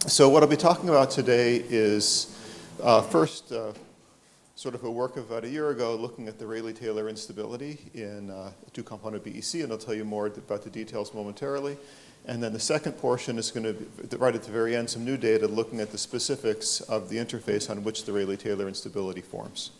So what I'll be talking about today is first sort of a work of about a year ago looking at the Rayleigh-Taylor instability in a two-component BEC, and I'll tell you more about the details momentarily. And then the second portion is going to be, right at the very end, some new data looking at the specifics of the interface on which the Rayleigh-Taylor instability forms.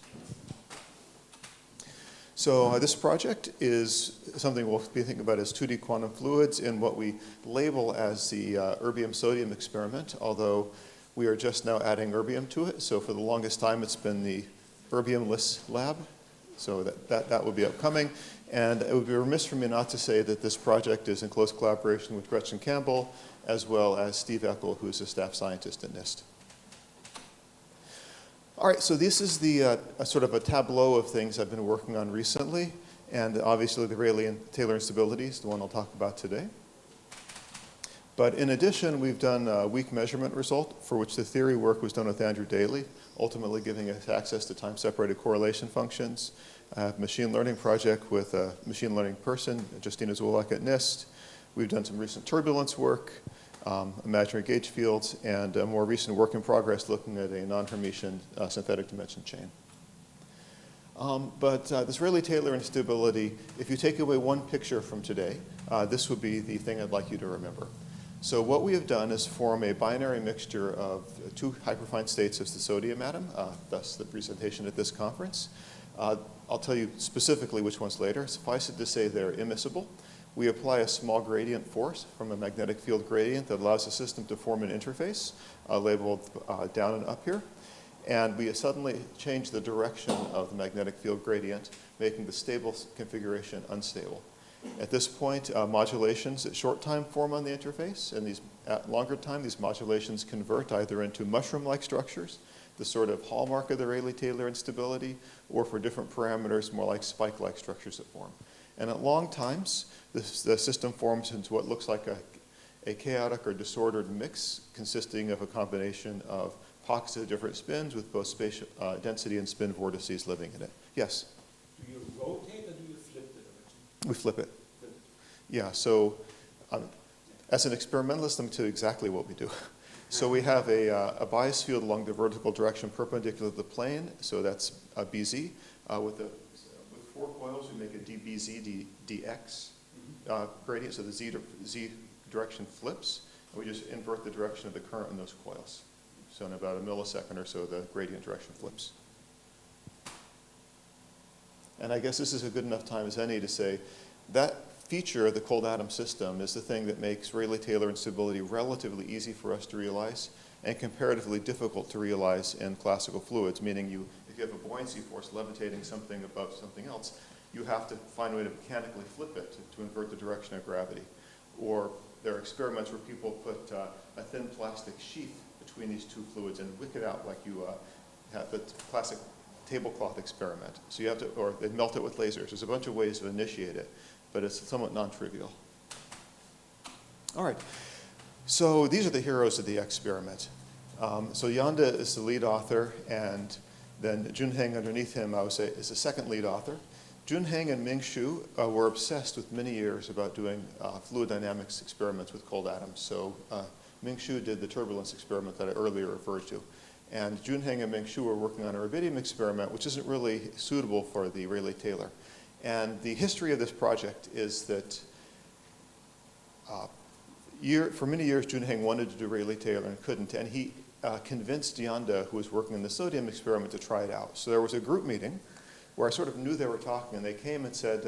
So this project is something we'll be thinking about as 2D quantum fluids in what we label as the erbium-sodium experiment, although we are just now adding erbium to it. So for the longest time, it's been the erbium-less lab. So that will be upcoming. And it would be remiss for me not to say that this project is in close collaboration with Gretchen Campbell, as well as Steve Eckel, who is a staff scientist at NIST. All right, so this is the sort of a tableau of things I've been working on recently. And obviously, the Rayleigh-Taylor instability is the one I'll talk about today. But in addition, we've done a weak measurement result for which the theory work was done with Andrew Daly, ultimately giving us access to time-separated correlation functions. I have a machine learning project with a machine learning person, Justina Zwolak at NIST. We've done some recent turbulence work, imaginary gauge fields, and a more recent work in progress looking at a non-Hermitian synthetic dimension chain. But this Rayleigh-Taylor instability, if you take away one picture from today, this would be the thing I'd like you to remember. So what we have done is form a binary mixture of two hyperfine states of the sodium atom, thus the presentation at this conference. I'll tell you specifically which ones later. Suffice it to say they're immiscible. We apply a small gradient force from a magnetic field gradient that allows the system to form an interface labeled down and up here. And we suddenly change the direction of the magnetic field gradient, making the stable configuration unstable. At this point, modulations at short time form on the interface, and at longer time, these modulations convert either into mushroom-like structures, the sort of hallmark of the Rayleigh-Taylor instability, or for different parameters, more like spike-like structures that form. And at long times, the system forms into what looks like a chaotic or disordered mix consisting of a combination of pockets of different spins with both spatial density and spin vortices living in it. Yes? Do you rotate or do you flip the direction? We flip it. Yeah, so as an experimentalist, let me tell you exactly what we do. So we have a bias field along the vertical direction perpendicular to the plane, so that's a BZ. With 4 coils, we make a dBz dx gradient, so the Z direction flips, and we just invert the direction of the current in those coils. So in about a millisecond or so, the gradient direction flips. And I guess this is a good enough time as any to say that feature of the cold atom system is the thing that makes Rayleigh-Taylor instability relatively easy for us to realize and comparatively difficult to realize in classical fluids, meaning if you have a buoyancy force levitating something above something else, you have to find a way to mechanically flip it to invert the direction of gravity. Or there are experiments where people put a thin plastic sheath between these two fluids and wick it out like you have the classic tablecloth experiment. So you have to, or they melt it with lasers. There's a bunch of ways to initiate it, but it's somewhat non-trivial. All right, so these are the heroes of the experiment. So Yanda is the lead author, and then Junheng underneath him, I would say, is the second lead author. Junheng and Ming Xu were obsessed with many years about doing fluid dynamics experiments with cold atoms. So Ming Xu did the turbulence experiment that I earlier referred to. And Junheng and Ming Xu are working on a rubidium experiment, which isn't really suitable for the Rayleigh-Taylor. And the history of this project is that for many years, Junheng wanted to do Rayleigh-Taylor and couldn't. And he convinced Yanda, who was working on the sodium experiment, to try it out. So there was a group meeting where I sort of knew they were talking. And they came and said,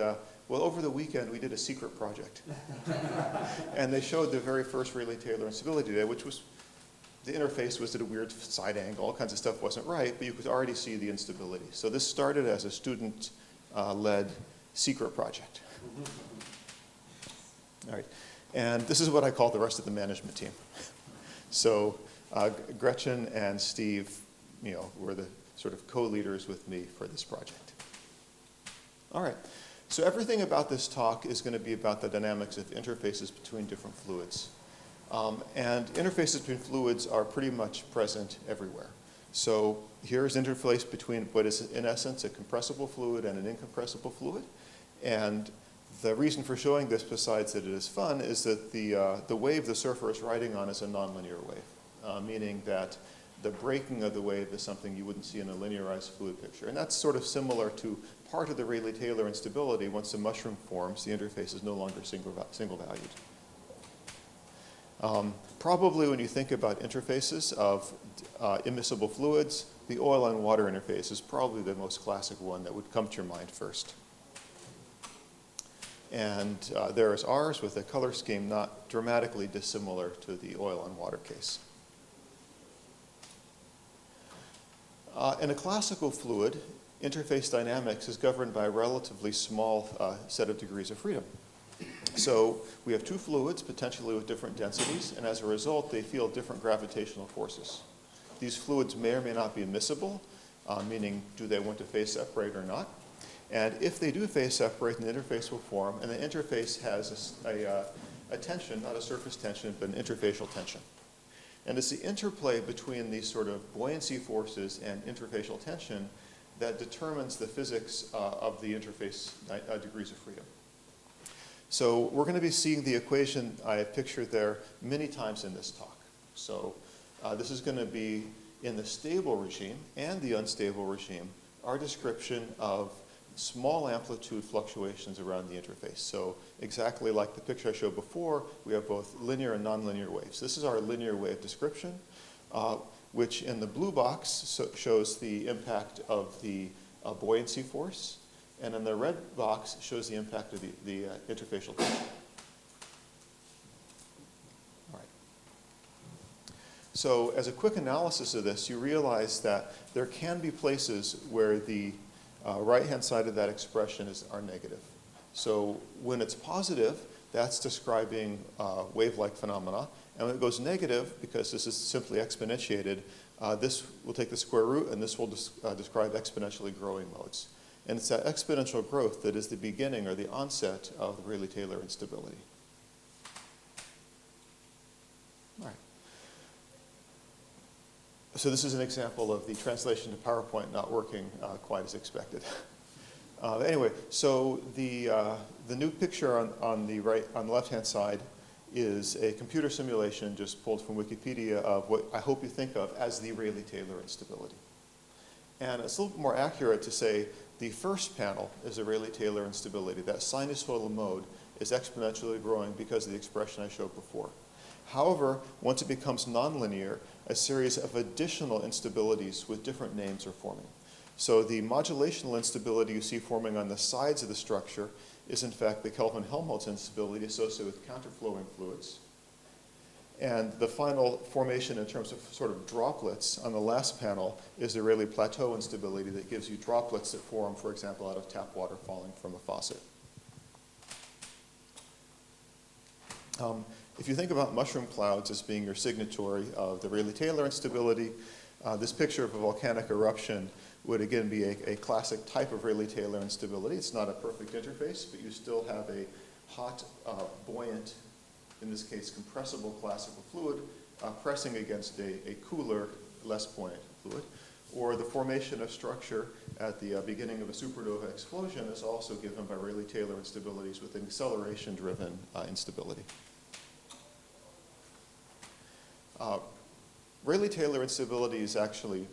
well, over the weekend, we did a secret project. And they showed the very first Rayleigh-Taylor instability day, which was, the interface was at a weird side angle. All kinds of stuff wasn't right, but you could already see the instability. So this started as a student-led secret project. All right. And this is what I call the rest of the management team. So Gretchen and Steve, were the sort of co-leaders with me for this project. All right. So everything about this talk is going to be about the dynamics of interfaces between different fluids. And interfaces between fluids are pretty much present everywhere. So here's interface between what is, in essence, a compressible fluid and an incompressible fluid. And the reason for showing this, besides that it is fun, is that the wave the surfer is riding on is a nonlinear wave. meaning that the breaking of the wave is something you wouldn't see in a linearized fluid picture. And that's sort of similar to part of the Rayleigh-Taylor instability. Once the mushroom forms, the interface is no longer single valued. Probably when you think about interfaces of immiscible fluids, the oil and water interface is probably the most classic one that would come to your mind first. And there is ours with a color scheme not dramatically dissimilar to the oil and water case. In a classical fluid, interface dynamics is governed by a relatively small set of degrees of freedom. So we have two fluids, potentially with different densities, and as a result, they feel different gravitational forces. These fluids may or may not be immiscible, meaning do they want to phase separate or not? And if they do phase separate, the interface will form, and the interface has a tension, not a surface tension, but an interfacial tension. And it's the interplay between these sort of buoyancy forces and interfacial tension that determines the physics of the interface degrees of freedom. So we're going to be seeing the equation I have pictured there many times in this talk. So this is going to be in the stable regime and the unstable regime, our description of small amplitude fluctuations around the interface. So exactly like the picture I showed before, we have both linear and nonlinear waves. This is our linear wave description, which in the blue box shows the impact of the buoyancy force, and in the red box shows the impact of the interfacial tension. All right. So as a quick analysis of this, you realize that there can be places where the right-hand side of that expression are negative. So when it's positive, that's describing wave-like phenomena. And when it goes negative, because this is simply exponentiated, this will take the square root, and this will describe exponentially growing modes. And it's that exponential growth that is the beginning or the onset of the Rayleigh-Taylor instability. All right. So this is an example of the translation to PowerPoint not working quite as expected. Anyway, so the new picture on the left-hand side is a computer simulation just pulled from Wikipedia of what I hope you think of as the Rayleigh-Taylor instability. And it's a little bit more accurate to say the first panel is a Rayleigh-Taylor instability. That sinusoidal mode is exponentially growing because of the expression I showed before. However, once it becomes nonlinear, a series of additional instabilities with different names are forming. So the modulational instability you see forming on the sides of the structure is in fact the Kelvin-Helmholtz instability associated with counterflowing fluids. And the final formation in terms of sort of droplets on the last panel is the Rayleigh plateau instability that gives you droplets that form, for example, out of tap water falling from a faucet. If you think about mushroom clouds as being your signatory of the Rayleigh-Taylor instability, this picture of a volcanic eruption would again be a classic type of Rayleigh-Taylor instability. It's not a perfect interface, but you still have a hot, buoyant, in this case compressible classical fluid, pressing against a cooler, less buoyant fluid. Or the formation of structure at the beginning of a supernova explosion is also given by Rayleigh-Taylor instabilities with an acceleration-driven instability. Rayleigh-Taylor instabilities actually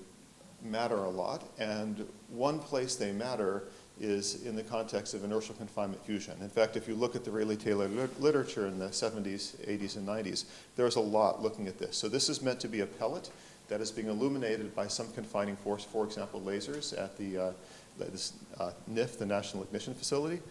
matter a lot, and one place they matter is in the context of inertial confinement fusion. In fact, if you look at the Rayleigh-Taylor literature in the 70s, 80s, and 90s, there's a lot looking at this. So this is meant to be a pellet that is being illuminated by some confining force, for example, lasers at the NIF, the National Ignition Facility.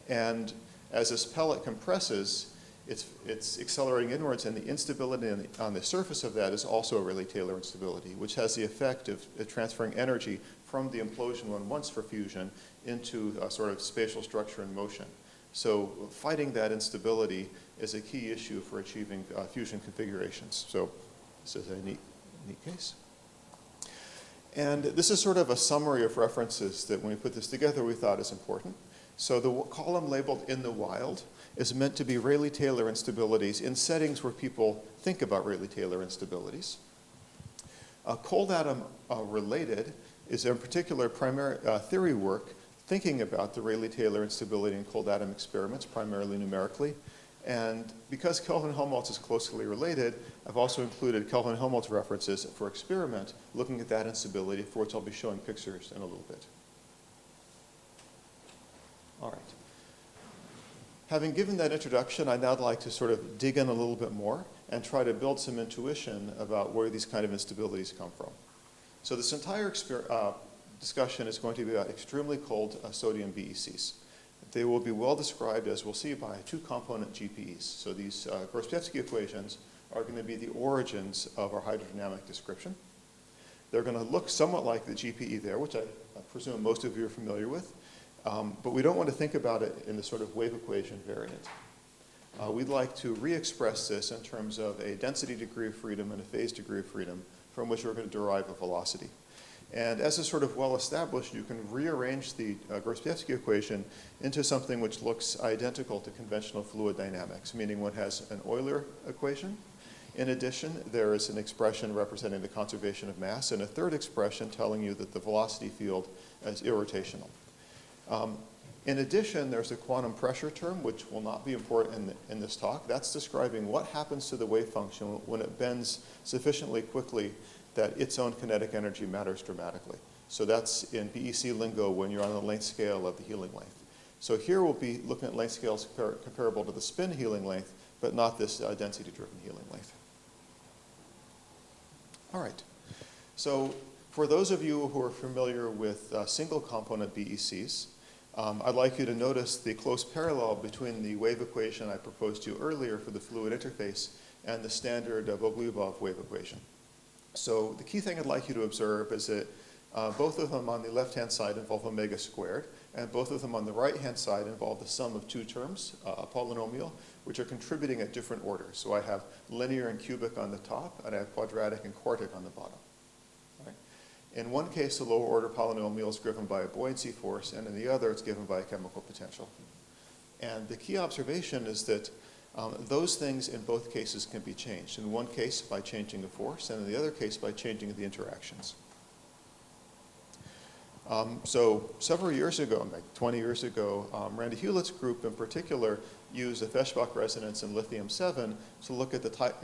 And as this pellet compresses, it's accelerating inwards, and the instability on the surface of that is also a Rayleigh-Taylor instability, which has the effect of transferring energy from the implosion one wants for fusion into a sort of spatial structure in motion. So fighting that instability is a key issue for achieving fusion configurations. So this is a neat case. And this is sort of a summary of references that when we put this together we thought is important. So the column labeled in the wild is meant to be Rayleigh-Taylor instabilities in settings where people think about Rayleigh-Taylor instabilities. Cold atom related is in particular primary theory work thinking about the Rayleigh-Taylor instability in cold atom experiments, primarily numerically. And because Kelvin-Helmholtz is closely related, I've also included Kelvin-Helmholtz references for experiment, looking at that instability, for which I'll be showing pictures in a little bit. All right. Having given that introduction, I'd now like to sort of dig in a little bit more and try to build some intuition about where these kind of instabilities come from. So this entire discussion is going to be about extremely cold sodium BECs. They will be well described, as we'll see, by two-component GPEs. So these Grosbeevsky equations are going to be the origins of our hydrodynamic description. They're going to look somewhat like the GPE there, which I presume most of you are familiar with. But we don't want to think about it in the sort of wave equation variant. We'd like to re-express this in terms of a density degree of freedom and a phase degree of freedom from which we're going to derive a velocity. And as is sort of well established, you can rearrange the Grosbeevsky equation into something which looks identical to conventional fluid dynamics, meaning one has an Euler equation. In addition, there is an expression representing the conservation of mass, and a third expression telling you that the velocity field is irrotational. In addition, there's a quantum pressure term, which will not be important in this talk. That's describing what happens to the wave function when it bends sufficiently quickly that its own kinetic energy matters dramatically. So that's in BEC lingo when you're on the length scale of the healing length. So here we'll be looking at length scales comparable to the spin healing length, but not this density-driven healing length. All right. So for those of you who are familiar with single-component BECs, I'd like you to notice the close parallel between the wave equation I proposed to you earlier for the fluid interface and the standard Bogoliubov wave equation. So the key thing I'd like you to observe is that both of them on the left-hand side involve omega squared, and both of them on the right-hand side involve the sum of two terms, a polynomial, which are contributing at different orders. So I have linear and cubic on the top, and I have quadratic and quartic on the bottom. Right? In one case, the lower order polynomial is given by a buoyancy force, and in the other, it's given by a chemical potential. And the key observation is that those things in both cases can be changed. In one case, by changing the force, and in the other case, by changing the interactions. So several years ago, like 20 years ago, Randy Hewlett's group in particular used a Feshbach resonance in lithium-7 to look at the type,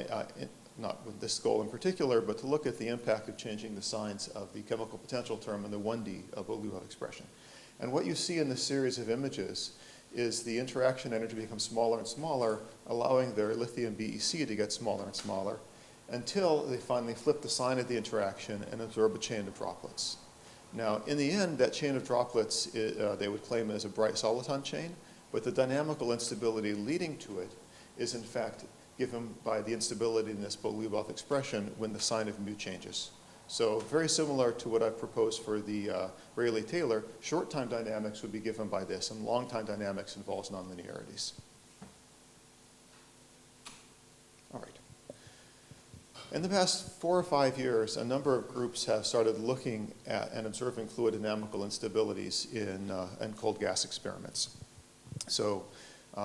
not with this goal in particular, but to look at the impact of changing the signs of the chemical potential term and the 1D of Bogoliubov expression. And what you see in this series of images is the interaction energy becomes smaller and smaller, allowing their lithium BEC to get smaller and smaller, until they finally flip the sign of the interaction and absorb a chain of droplets. Now, in the end, that chain of droplets, they would claim as a bright soliton chain, but the dynamical instability leading to it is in fact given by the instability in this Bogoliubov expression when the sign of mu changes. So very similar to what I've proposed for the Rayleigh-Taylor, short-time dynamics would be given by this, and long-time dynamics involves nonlinearities. All right. In the past 4 or 5 years, a number of groups have started looking at and observing fluid dynamical instabilities in cold gas experiments. So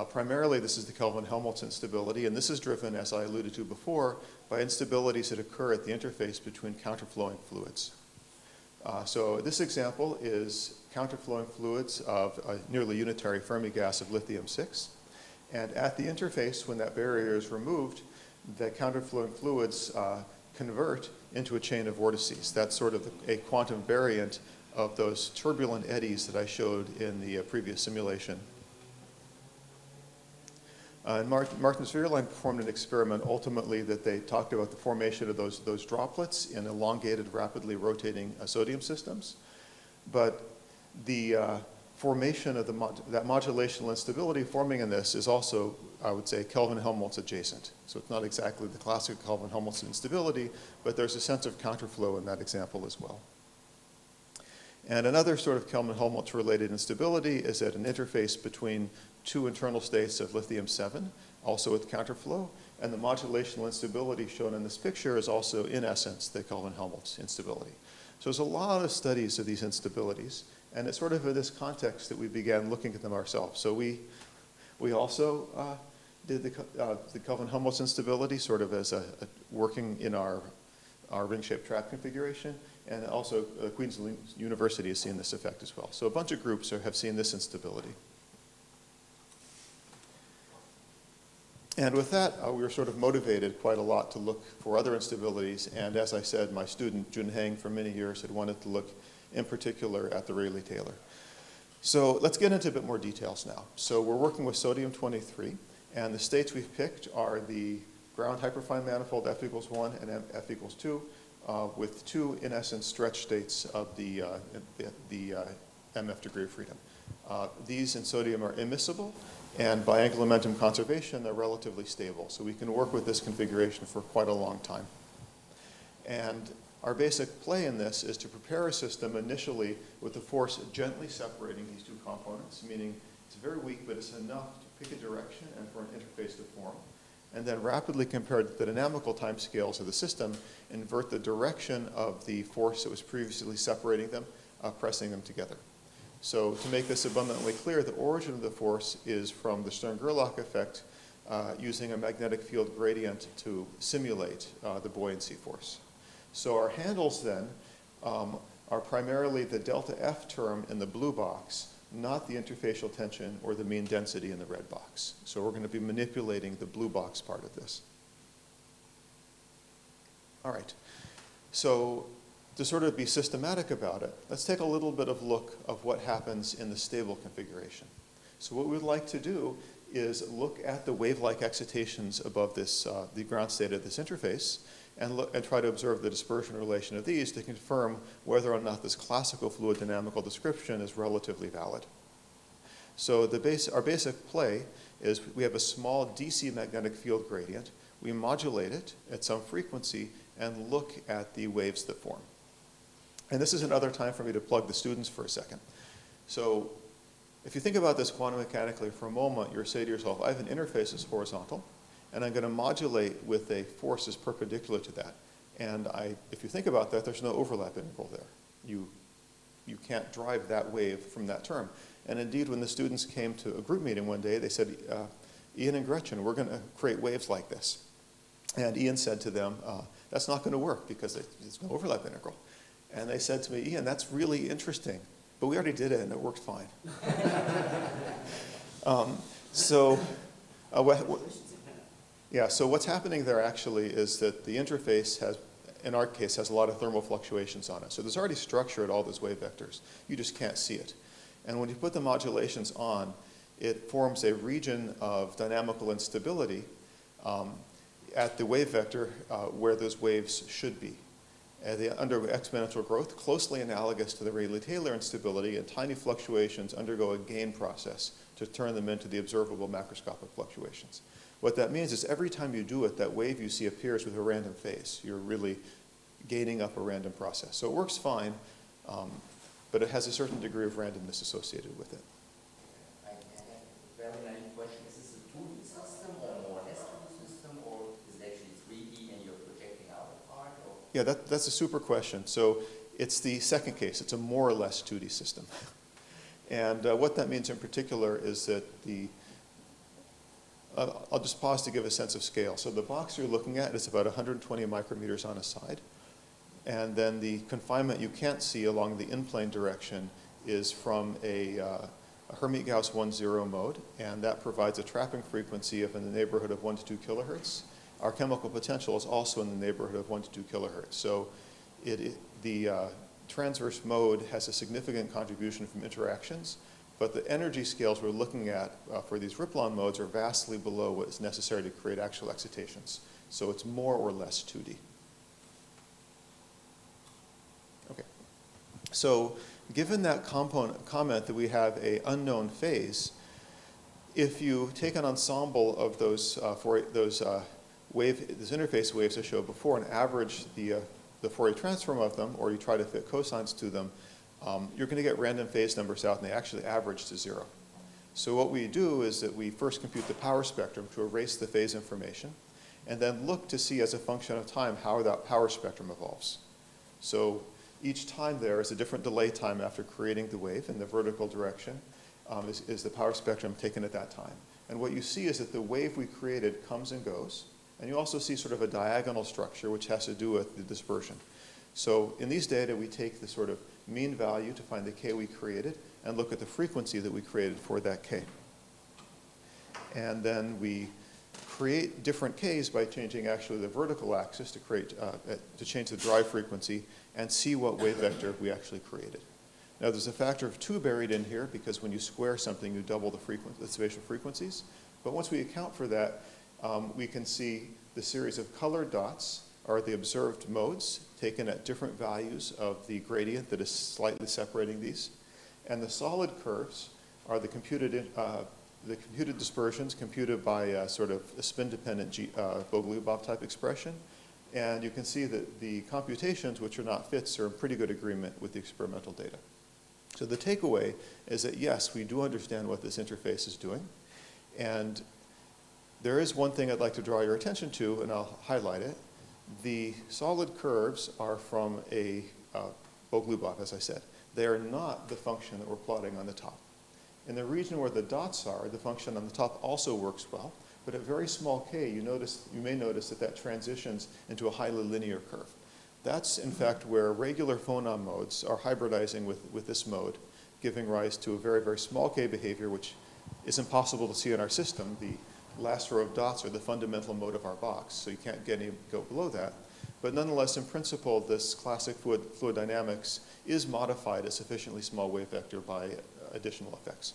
primarily, this is the Kelvin-Helmholtz instability, and this is driven, as I alluded to before, by instabilities that occur at the interface between counterflowing fluids. So this example is counterflowing fluids of a nearly unitary Fermi gas of lithium-6. And at the interface, when that barrier is removed, the counterflowing fluids convert into a chain of vortices. That's sort of a quantum variant of those turbulent eddies that I showed in the previous simulation. And Martin Spielman performed an experiment ultimately that they talked about the formation of those droplets in elongated, rapidly rotating sodium systems. But the formation of that modulational instability forming in this is also, I would say, Kelvin-Helmholtz adjacent. So it's not exactly the classic Kelvin-Helmholtz instability, but there's a sense of counterflow in that example as well. And another sort of Kelvin-Helmholtz related instability is at an interface between two internal states of lithium-7, also with counterflow, and the modulational instability shown in this picture is also, in essence, the Kelvin-Helmholtz instability. So there's a lot of studies of these instabilities, and it's sort of in this context that we began looking at them ourselves. So we also did the Kelvin-Helmholtz instability sort of as a working in our ring-shaped trap configuration, and also Queen's University has seen this effect as well. So a bunch of groups have seen this instability. And with that, we were sort of motivated quite a lot to look for other instabilities. And as I said, my student, Jun Heng, for many years had wanted to look in particular at the Rayleigh-Taylor. So let's get into a bit more details now. So we're working with sodium-23, and the states we've picked are the ground hyperfine manifold F equals 1 and F equals 2, with two, in essence, stretch states of the MF degree of freedom. These in sodium are immiscible, and by angular momentum conservation, they're relatively stable. So we can work with this configuration for quite a long time. And our basic play in this is to prepare a system initially with the force gently separating these two components, meaning it's very weak, but it's enough to pick a direction and for an interface to form. And then rapidly compared to the dynamical timescales of the system, invert the direction of the force that was previously separating them, pressing them together. So to make this abundantly clear, the origin of the force is from the Stern-Gerlach effect using a magnetic field gradient to simulate the buoyancy force. So our handles then are primarily the delta F term in the blue box, not the interfacial tension or the mean density in the red box. So we're going to be manipulating the blue box part of this. All right. So to sort of be systematic about it, let's take a little bit of look of what happens in the stable configuration. So what we'd like to do is look at the wave-like excitations above this, the ground state of this interface, and try to observe the dispersion relation of these to confirm whether or not this classical fluid dynamical description is relatively valid. So our basic play is we have a small DC magnetic field gradient. We modulate it at some frequency and look at the waves that form. And this is another time for me to plug the students for a second. So if you think about this quantum mechanically for a moment, you're saying to yourself, I have an interface that's horizontal, and I'm going to modulate with a force that's perpendicular to that. And if you think about that, there's no overlap integral there. You can't drive that wave from that term. And indeed, when the students came to a group meeting one day, they said, Ian and Gretchen, we're going to create waves like this. And Ian said to them, that's not going to work because there's no overlap integral. And they said to me, Ian, that's really interesting, but we already did it and it worked fine. So what's happening there actually is that the interface has, in our case, has a lot of thermal fluctuations on it. So there's already structure at all those wave vectors. You just can't see it. And when you put the modulations on, it forms a region of dynamical instability at the wave vector where those waves should be. They undergo exponential growth, closely analogous to the Rayleigh-Taylor instability, and tiny fluctuations undergo a gain process to turn them into the observable macroscopic fluctuations. What that means is every time you do it, that wave you see appears with a random phase. You're really gaining up a random process. So it works fine, but it has a certain degree of randomness associated with it. I have a very naive question. Is this a 2D system or more or less 2D system, or is it actually 3D and you're projecting out a part? Or? Yeah, that's a super question. So it's the second case. It's a more or less 2D system. And what that means in particular is that I'll just pause to give a sense of scale. So the box you're looking at is about 120 micrometers on a side. And then the confinement you can't see along the in-plane direction is from a Hermite-Gauss 1-0 mode, and that provides a trapping frequency of in the neighborhood of 1 to 2 kilohertz. Our chemical potential is also in the neighborhood of 1 to 2 kilohertz. So the transverse mode has a significant contribution from interactions, but the energy scales we're looking at for these Riplon modes are vastly below what is necessary to create actual excitations. So it's more or less 2D. Okay. So given that comment that we have an unknown phase, if you take an ensemble of those interface waves I showed before and average the Fourier transform of them, or you try to fit cosines to them, you're going to get random phase numbers out, and they actually average to 0. So what we do is that we first compute the power spectrum to erase the phase information, and then look to see as a function of time how that power spectrum evolves. So each time there is a different delay time after creating the wave in the vertical direction is the power spectrum taken at that time. And what you see is that the wave we created comes and goes, and you also see sort of a diagonal structure which has to do with the dispersion. So in these data, we take the sort of mean value to find the k we created and look at the frequency that we created for that k. And then we create different Ks by changing actually the vertical axis to change the drive frequency and see what wave vector we actually created. Now there's a factor of 2 buried in here because when you square something, you double the spatial frequencies. But once we account for that, we can see the series of colored dots are the observed modes taken at different values of the gradient that is slightly separating these. And the solid curves are the computed dispersions computed by sort of a spin-dependent Bogoliubov type expression. And you can see that the computations, which are not fits, are in pretty good agreement with the experimental data. So the takeaway is that, yes, we do understand what this interface is doing. And there is one thing I'd like to draw your attention to, and I'll highlight it. The solid curves are from a Bogoliubov, as I said. They are not the function that we're plotting on the top. In the region where the dots are, the function on the top also works well, but at very small k, you may notice that that transitions into a highly linear curve. That's, in fact, where regular phonon modes are hybridizing with this mode, giving rise to a very, very small k behavior, which is impossible to see in our system. The last row of dots are the fundamental mode of our box, so you can't go below that. But nonetheless, in principle, this classic fluid dynamics is modified a sufficiently small wave vector by additional effects.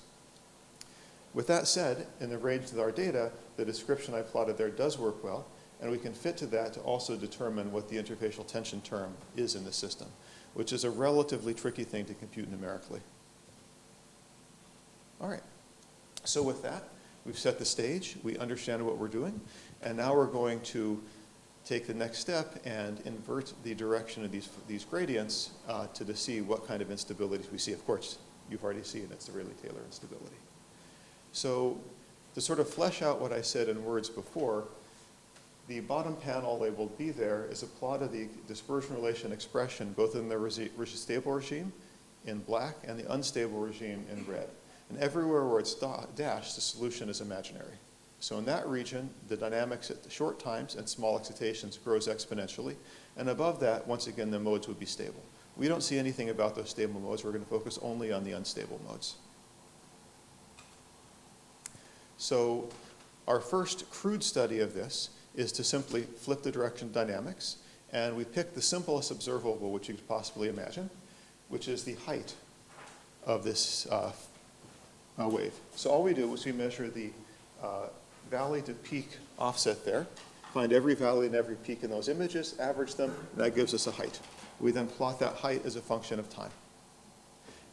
With that said, in the range of our data, the description I plotted there does work well, and we can fit to that to also determine what the interfacial tension term is in the system, which is a relatively tricky thing to compute numerically. All right, so with that, we've set the stage, we understand what we're doing, and now we're going to take the next step and invert the direction of these gradients to see what kind of instabilities we see. Of course, you've already seen it's the Rayleigh-Taylor instability. So to sort of flesh out what I said in words before, the bottom panel labeled B there is a plot of the dispersion relation expression, both in the stable regime in black and the unstable regime in red. And everywhere where it's dashed, the solution is imaginary. So in that region, the dynamics at the short times and small excitations grows exponentially. And above that, once again, the modes would be stable. We don't see anything about those stable modes. We're going to focus only on the unstable modes. So our first crude study of this is to simply flip the direction of dynamics. And we picked the simplest observable which you could possibly imagine, which is the height of this wave. So all we do is we measure the valley to peak offset there, find every valley and every peak in those images, average them, and that gives us a height. We then plot that height as a function of time.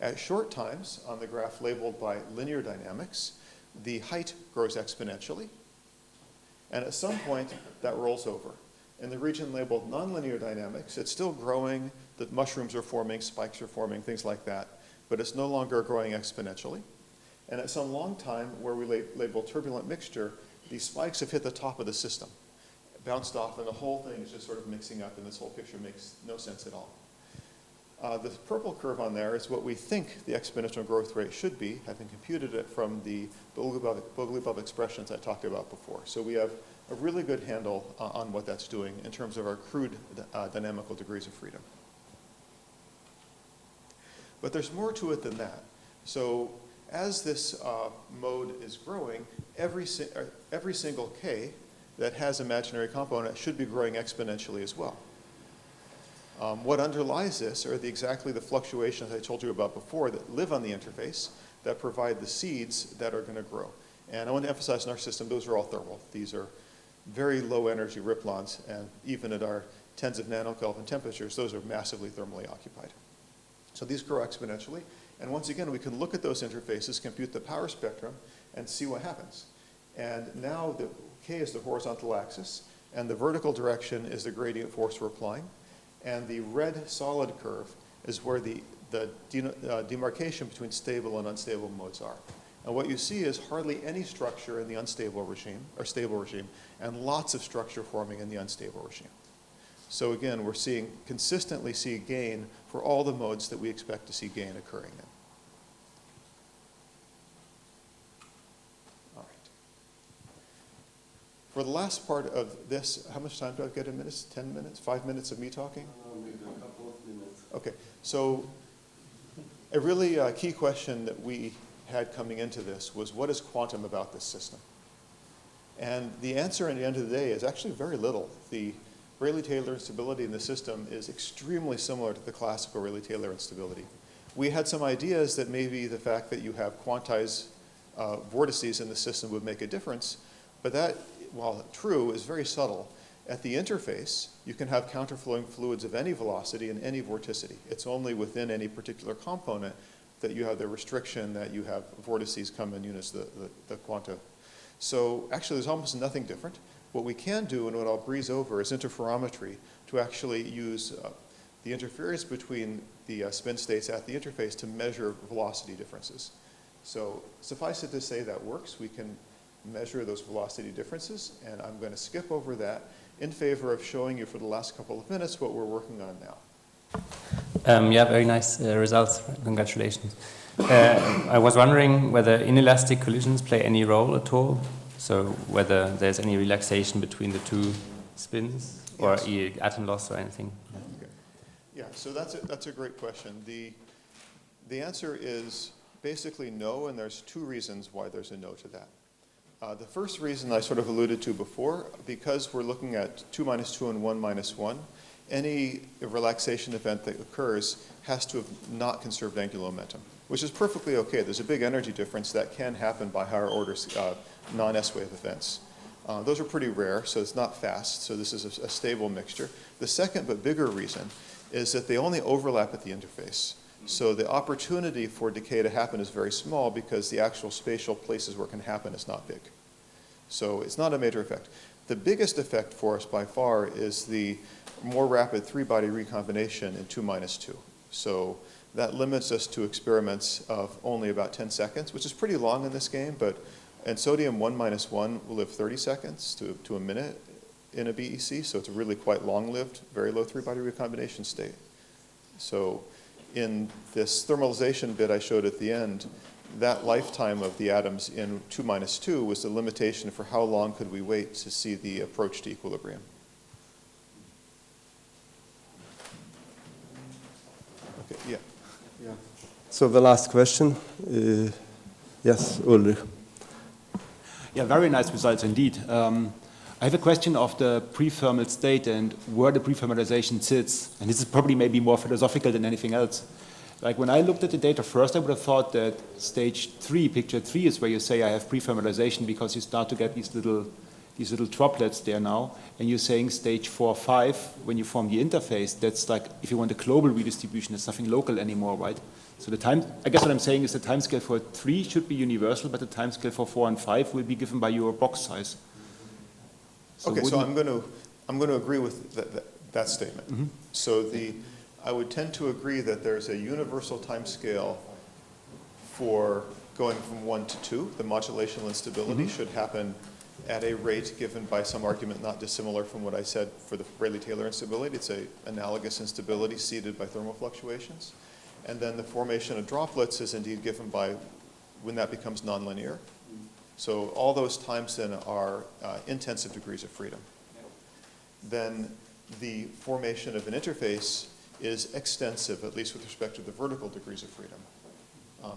At short times, on the graph labeled by linear dynamics, the height grows exponentially, and at some point, that rolls over. In the region labeled nonlinear dynamics, it's still growing, the mushrooms are forming, spikes are forming, things like that, but it's no longer growing exponentially. And at some long time, where we label turbulent mixture, these spikes have hit the top of the system, bounced off, and the whole thing is just sort of mixing up, and this whole picture makes no sense at all. The purple curve on there is what we think the exponential growth rate should be, having computed it from the Bogoliubov expressions I talked about before. So we have a really good handle on what that's doing in terms of our crude dynamical degrees of freedom. But there's more to it than that. So as this mode is growing, every single k that has imaginary component should be growing exponentially as well. What underlies this are exactly the fluctuations I told you about before that live on the interface that provide the seeds that are going to grow. And I want to emphasize in our system, those are all thermal. These are very low energy riplons, and even at our tens of nanokelvin temperatures, those are massively thermally occupied. So these grow exponentially. And once again, we can look at those interfaces, compute the power spectrum, and see what happens. And now the k is the horizontal axis, and the vertical direction is the gradient force we're applying. And the red solid curve is where the demarcation between stable and unstable modes are. And what you see is hardly any structure in the unstable regime, or stable regime, and lots of structure forming in the unstable regime. So again, we're consistently see gain for all the modes that we expect to see gain occurring in. All right. For the last part of this, how much time do I get in minutes? 10 minutes? 5 minutes of me talking? Maybe a couple of minutes. Okay, so a really key question that we had coming into this was, what is quantum about this system? And the answer at the end of the day is actually very little. The Rayleigh-Taylor instability in the system is extremely similar to the classical Rayleigh-Taylor instability. We had some ideas that maybe the fact that you have quantized vortices in the system would make a difference, but that, while true, is very subtle. At the interface, you can have counterflowing fluids of any velocity and any vorticity. It's only within any particular component that you have the restriction that you have vortices come in units, the quanta. So actually, there's almost nothing different. What we can do, and what I'll breeze over, is interferometry to actually use the interference between the spin states at the interface to measure velocity differences. So suffice it to say that works. We can measure those velocity differences, and I'm going to skip over that in favor of showing you for the last couple of minutes what we're working on now. Yeah, very nice results. Congratulations. I was wondering whether inelastic collisions play any role at all. So whether there's any relaxation between the two spins, or Yes. atom loss or anything. Okay. Yeah, so that's a great question. The answer is basically no, and there's two reasons why there's a no to that. The first reason I sort of alluded to before, because we're looking at 2 minus 2 and 1 minus 1, any relaxation event that occurs has to have not conserved angular momentum, which is perfectly okay. There's a big energy difference that can happen by higher order non-S-wave events. Those are pretty rare, so it's not fast, so this is a stable mixture. The second but bigger reason is that they only overlap at the interface. So the opportunity for decay to happen is very small because the actual spatial places where it can happen is not big. So it's not a major effect. The biggest effect for us by far is the more rapid three-body recombination in 2 minus 2. So that limits us to experiments of only about 10 seconds, which is pretty long in this game, but and sodium 1 minus 1 will live 30 seconds to a minute in a BEC, so it's a really quite long-lived, very low three-body recombination state. So in this thermalization bit I showed at the end, that lifetime of the atoms in 2 minus 2 was the limitation for how long could we wait to see the approach to equilibrium. Okay, yeah. Yeah. So the last question. Yes, Ulrich. Yeah, very nice results indeed. I have a question of the pre-thermal state and where the pre-thermalization sits. And this is probably maybe more philosophical than anything else. Like when I looked at the data first, I would have thought that stage 3, picture 3, is where you say I have pre-thermalization because you start to get these little droplets there now. And you're saying stage 4, 5, when you form the interface, that's like, if you want a global redistribution, it's nothing local anymore, right? So the time, I guess what I'm saying is the time scale for 3 should be universal, but the time scale for 4 and 5 will be given by your box size. So okay, so I'm going to agree with that statement. Mm-hmm. So I would tend to agree that there's a universal time scale for going from 1 to 2. The modulational instability should happen at a rate given by some argument not dissimilar from what I said for the Rayleigh-Taylor instability. It's an analogous instability seeded by thermal fluctuations. And then the formation of droplets is indeed given by when that becomes nonlinear. So all those times then are intensive degrees of freedom. Then the formation of an interface is extensive, at least with respect to the vertical degrees of freedom.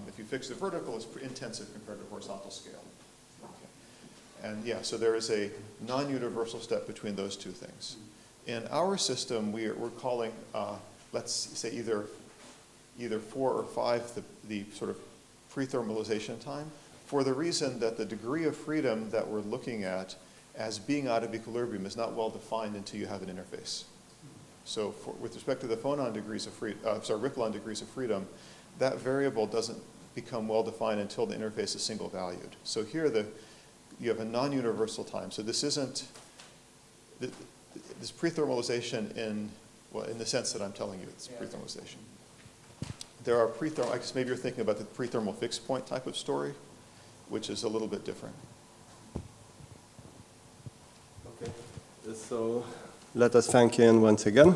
If you fix the vertical, it's intensive compared to horizontal scale. Okay. And yeah, so there is a non-universal step between those two things. In our system, we're calling, let's say either 4 or 5 the sort of pre-thermalization time, for the reason that the degree of freedom that we're looking at as being out of equilibrium is not well defined until you have an interface. So with respect to the phonon degrees of freedom, Ripon degrees of freedom, that variable doesn't become well defined until the interface is single valued. So here you have a non-universal time. So this isn't, this pre-thermalization in the sense that I'm telling you, it's pre-thermalization. There are I guess maybe you're thinking about the pre-thermal fixed point type of story, which is a little bit different. Okay, so let us thank you once again.